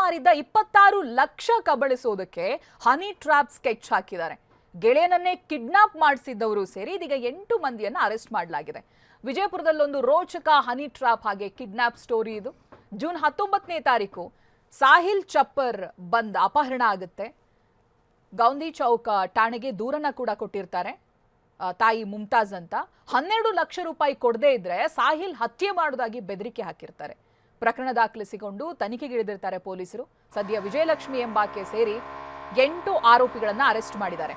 ಮಾರಿದ್ದ 26 lakh ಕಬಳಿಸೋದಕ್ಕೆ honey trap sketch ಹಾಕಿದ್ದಾರೆ. ಗೆಳೆಯನನ್ನೇ kidnap ಮಾಡಿಸಿದ್ದವರು ಸೇರಿ ಇದೀಗ 8 ಮಂದಿಯನ್ನ ಅರೆಸ್ಟ್ ಮಾಡಲಾಗಿದೆ. ವಿಜಯಪುರದಲ್ಲೊಂದು ರೋಚಕ ಹನಿ ಟ್ರ್ಯಾಪ್ ಹಾಗೆ ಕಿಡ್ನಾಪ್ ಸ್ಟೋರಿ ಇದು. ಜೂನ್ 19ನೇ ತಾರೀಕು ಸಾಹಿಲ್ ಚಪ್ಪರ್ ಬಂದ್ ಅಪಹರಣ ಆಗುತ್ತೆ. ಗೌಂದಿ ಚೌಕ ಠಾಣೆಗೆ ದೂರನ್ನ ಕೂಡ ಕೊಟ್ಟಿರ್ತಾರೆ ತಾಯಿ ಮುಮ್ತಾಜ್ ಅಂತ. 12 ಲಕ್ಷ ರೂಪಾಯಿ ಕೊಡದೇ ಇದ್ರೆ ಸಾಹಿಲ್ ಹತ್ಯೆ ಮಾಡೋದಾಗಿ ಬೆದರಿಕೆ ಹಾಕಿರ್ತಾರೆ. ಪ್ರಕರಣ ದಾಖಲಿಸಿಕೊಂಡು ತನಿಖೆಗಿಳಿದಿರ್ತಾರೆ ಪೊಲೀಸರು. ಸದ್ಯ ವಿಜಯಲಕ್ಷ್ಮಿ ಎಂಬಾಕೆ ಸೇರಿ 8 ಆರೋಪಿಗಳನ್ನ ಅರೆಸ್ಟ್ ಮಾಡಿದ್ದಾರೆ.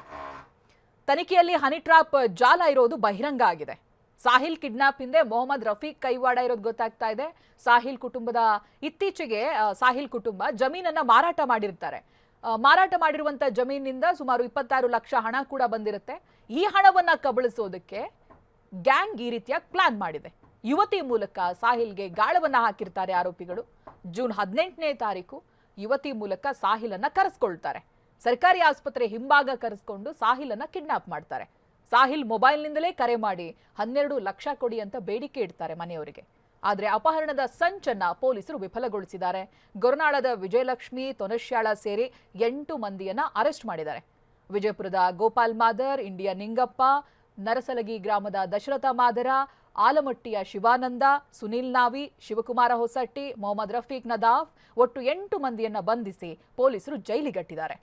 ತನಿಖೆಯಲ್ಲಿ ಹನಿ ಟ್ರಾಪ್ ಜಾಲ ಇರೋದು ಬಹಿರಂಗ ಆಗಿದೆ. ಸಾಹಿಲ್ ಕಿಡ್ನಾಪ್ ಹಿಂದೆ ಮೊಹಮ್ಮದ್ ರಫೀಕ್ ಕೈವಾಡ ಇರೋದು ಗೊತ್ತಾಗ್ತಾ ಇದೆ. ಸಾಹಿಲ್ ಕುಟುಂಬದ ಇತ್ತೀಚೆಗೆ ಸಾಹಿಲ್ ಕುಟುಂಬ ಜಮೀನನ್ನ ಮಾರಾಟ ಮಾಡಿರ್ತಾರೆ. ಮಾರಾಟ ಮಾಡಿರುವಂತ ಜಮೀನಿನಿಂದ ಸುಮಾರು 26 ಲಕ್ಷ ಹಣ ಕೂಡ ಬಂದಿರುತ್ತೆ. ಈ ಹಣವನ್ನ ಕಬಳಿಸೋದಕ್ಕೆ ಗ್ಯಾಂಗ್ ಈ ರೀತಿಯ ಪ್ಲಾನ್ ಮಾಡಿದೆ. ಯುವತಿ ಮೂಲಕ ಸಾಹಿಲ್ಗೆ ಗಾಳವನ್ನ ಹಾಕಿರ್ತಾರೆ ಆರೋಪಿಗಳು. ಜೂನ್ 18ನೇ ತಾರೀಕು ಯುವತಿ ಮೂಲಕ ಸಾಹಿಲನ್ನ ಕರೆಸ್ಕೊಳ್ತಾರೆ. ಸರ್ಕಾರಿ ಆಸ್ಪತ್ರೆ ಹಿಂಭಾಗ ಕರೆಸ್ಕೊಂಡು ಸಾಹಿಲನ್ನ ಕಿಡ್ನಾಪ್ ಮಾಡ್ತಾರೆ. ಸಾಹಿಲ್ ಮೊಬೈಲ್ನಿಂದಲೇ ಕರೆ ಮಾಡಿ 12 ಲಕ್ಷ ಕೊಡಿ ಅಂತ ಬೇಡಿಕೆ ಇಡ್ತಾರೆ ಮನೆಯವರಿಗೆ. ಆದರೆ ಅಪಹರಣದ ಸಂಚನ್ನ ಪೊಲೀಸರು ವಿಫಲಗೊಳಿಸಿದ್ದಾರೆ. ಗೊರನಾಳದ ವಿಜಯಲಕ್ಷ್ಮಿ, ತೊನಶ್ಯಾಳ ಸೇರಿ 8 ಮಂದಿಯನ್ನ ಅರೆಸ್ಟ್ ಮಾಡಿದ್ದಾರೆ. ವಿಜಯಪುರದ ಗೋಪಾಲ್ ಮಾದರ್, ಇಂಡಿಯಾ ನಿಂಗಪ್ಪ, ನರಸಲಗಿ ಗ್ರಾಮದ ದಶರಥ ಮಾದರ, ಆಲಮಟ್ಟಿಯ ಶಿವಾನಂದ, ಸುನಿಲ್ ನಾವಿ, ಶಿವಕುಮಾರ ಹೊಸಟ್ಟಿ, ಮೊಹಮ್ಮದ್ ರಫೀಕ್ ನದಾಫ್ ಒಟ್ಟು 8 ಮಂದಿಯನ್ನ ಬಂಧಿಸಿ ಪೊಲೀಸರು ಜೈಲಿಗಟ್ಟಿದ್ದಾರೆ.